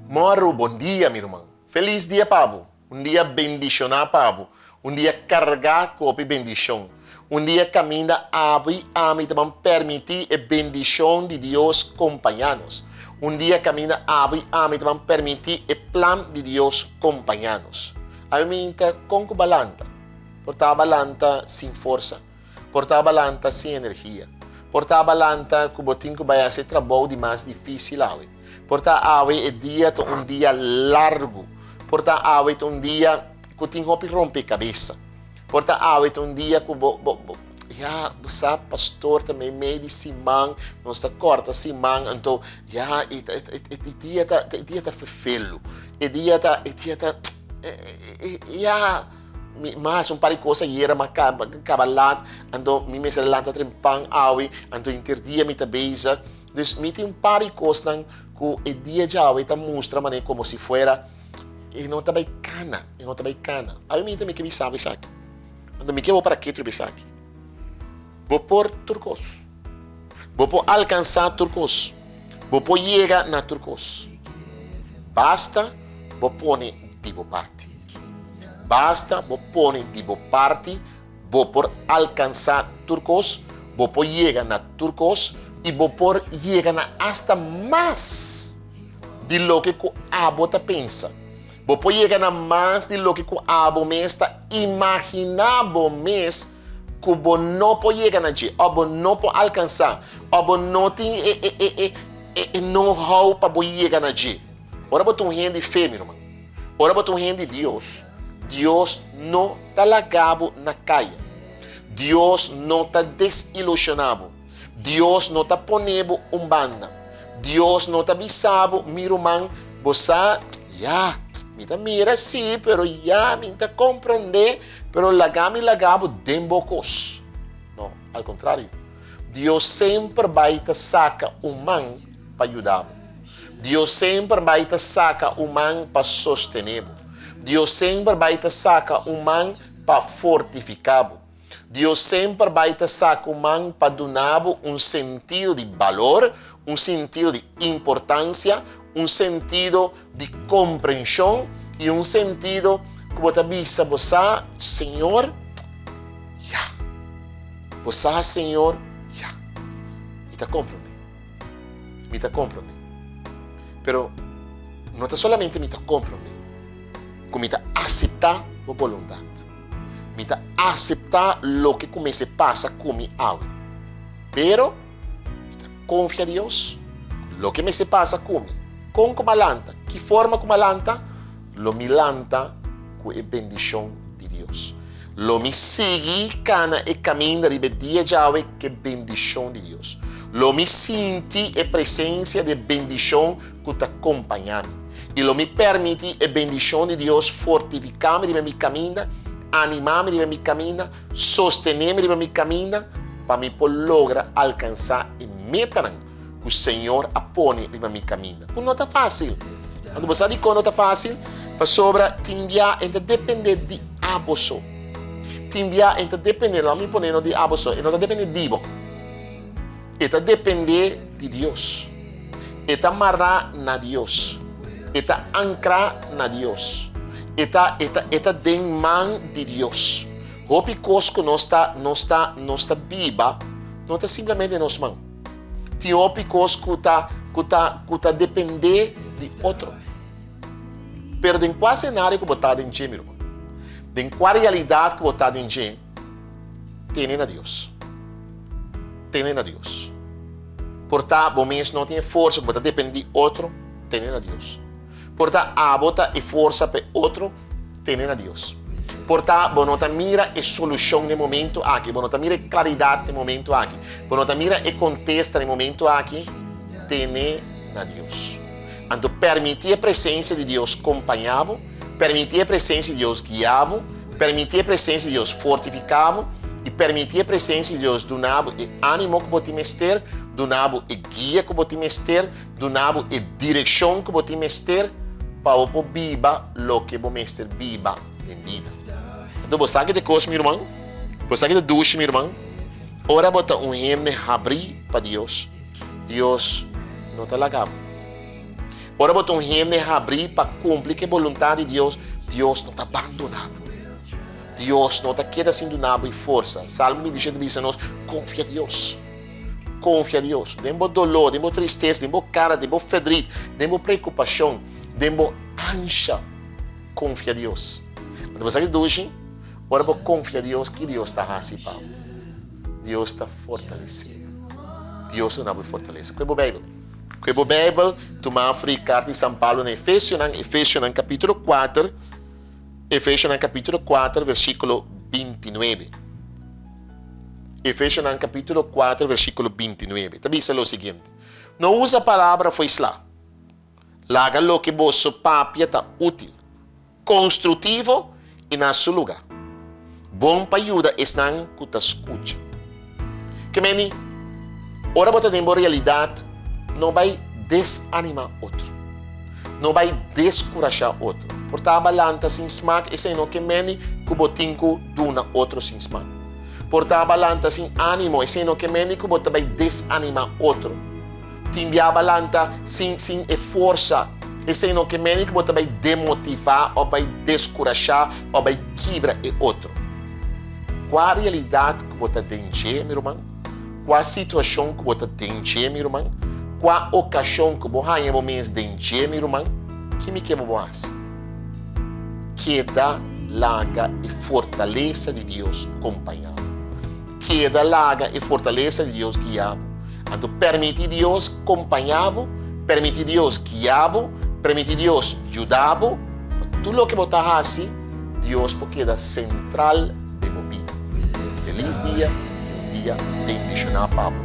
Moro, bom dia, meu irmão. Feliz dia, Pablo. Um dia bendicionado, Pablo. Um dia carregado com bendição. Um dia caminha abre a mim também permitir a bendição de Deus acompanhar-nos. Um dia caminha abre a mim também permitir o plano de Deus acompanhar-nos. A mim está com balanta. Portar balanta sem força. Portar balanta sem energia. Portar balanta com botinho que vai ser trabalho de mais difícil. Portar ave é dia um dia largo. Portar ave um dia que tem que romper cabeça. Portar ave um dia que você pastor também meio de simão, não está corta simão, então e dia tá fefelo. E dia tá mas par de coisas era cabalat, então me se lanta trempang ave, então interdia me tá beisa. Dus me tem par de coisas que o dia já está mostra maneira como se fuera e não tá bacana, Aí me também que me sabe isso aqui. Então me quero para que tu isso aqui. Vou por turcos. Vou por alcançar turcos. Vou por chegar na turcos. Basta vou pôr de boa parte. Basta vou pôr de boa parte. Vou por alcançar turcos. Vou por chegar na turcos. E vou por chegar na hasta mais de lo que o abo tá pensa. Vou por chegar na mais de lo que o abo me está imaginando mes que você não pode chegar na dia, ou você não pode alcançar, ou você não tem know-how para chegar na dia. Ora você tem gente de fé, meu irmão. Ora você tem gente de Deus. Deus não está largado na caia. Deus não está desilusionado. Deus não está ponendo banda. Deus não está avisando, meu irmão, você me mira sim, pero me está compreender, pero lagabo dembocos. Não, ao contrário. Deus sempre vai te sacar man para ajudar. Deus sempre vai te sacar man para sostener. Deus sempre vai te sacar man para fortificar. Deus sempre vai te sacar man para dar sentido de valor, sentido de importância, sentido de compreensão e sentido que você avisa você, Senhor, você, Senhor, me está compreendendo. Me está compreendendo. Pero não está solamente me está compreendendo, como me está aceitar a vontade. Me está aceitar o que começa a passar comigo. Pero me está confia em Deus, o que me se passa comigo. Com malanta, que forma como malanta? Lo milanta com a bendição de Deus. Lo me sigue cana e caminha de dia já que é bendição de Deus. Lo me senti a presença de bendição que te acompanha. E lo me permite a bendição de Deus fortificar-me de meu caminho, animar-me de meu caminho, sostener-me de meu caminho, para me lograr alcançar e meter que o Senhor apone em meu caminho. Não está fácil. Quando você diz que não está fácil, para sobra te enviar entre depender de abosso. Te enviar entre depender, não me ponendo de abosso, e não está depender de Deus. Está depender de Deus. Está amarrar na Deus. Está ancrar na Deus. Está de mão de Deus. Hope coisas não está viva, não está simplesmente em nossas mãos. Tem coisas que está depender de outro. Pero em qual cenário que você está dentro, meu irmão? Em qual realidade que você está dentro? Tem a Deus. Tem a Deus. Portanto, você não tem força, você depende de outro, tem a Deus. Portanto, você tem força para outro, tem a Deus. Portanto, você não mira a solução no momento aqui, você não mira a claridade no momento aqui, você não mira a contexto no momento aqui, tem a Deus. Então, permitir a presença de Deus acompanhado, permitir a presença de Deus guiado, permitir a presença de Deus fortificado e permitir a presença de Deus donado e ânimo que você mestre, donado e guia que você mestre, donado e direção que você mestre para você viva o que você mestre viva em vida. Então, você sabe de coisa, meu irmão? Você sabe de ducha, meu irmão? Ora, você abrir para Deus. Deus não está largado. Ora botar um gente abrir para cumprir a vontade de Deus. Deus não está abandonado. Deus não está queda assim do nabo e força. Salmo 27 diz a nós, confia em Deus. Confia em Deus. Dembo dolor, dembo tristeza, dembo cara, dembo fedrit, dembo preocupação, dembo ansia. Confia em Deus. Quando você reduz, ora você confia em Deus, que Deus está assim, Paulo. Deus está fortalecendo. Deus não vai fortalecer. Qual é a Bíblia? Qual é a Bíblia? Toma a carta de São Paulo em Efésios capítulo 4. Efésios capítulo 4, versículo 29. Efésios capítulo 4, versículo 29. Também diz o seguinte. Não usa a palavra foi lá. Laga lo que vosso papia está útil, construtivo e na seu lugar. Bom para ajuda estão que te escuta. Que meni, ora você tem realidade, não vai desanimar outro. Não vai descorajar outro. Portanto, balanta sem smack, esse não que meni, que botinco duna outro sem smack. Portanto, balanta sem ânimo, esse não que meni, que bota vai desanimar outro. Timbia balanta sem força, esse não que meni, que bota vai demotivar, ou vai descorajar, ou vai quebrar outro. Qual a realidade que você tem, meu irmão? Qual a situação que você tem, meu irmão? Qual a ocasião que você tem, meu irmão? Que me quer você? Que dá larga e fortaleza de Deus acompanhado. Que dá larga e fortaleza de Deus guiado. Então, permite Deus acompanhado, permite Deus guiado, permite Deus ajudado. Tudo o que você faz, Deus porque é central de sua vida. Feliz dia, um dia bendicionado, Pablo.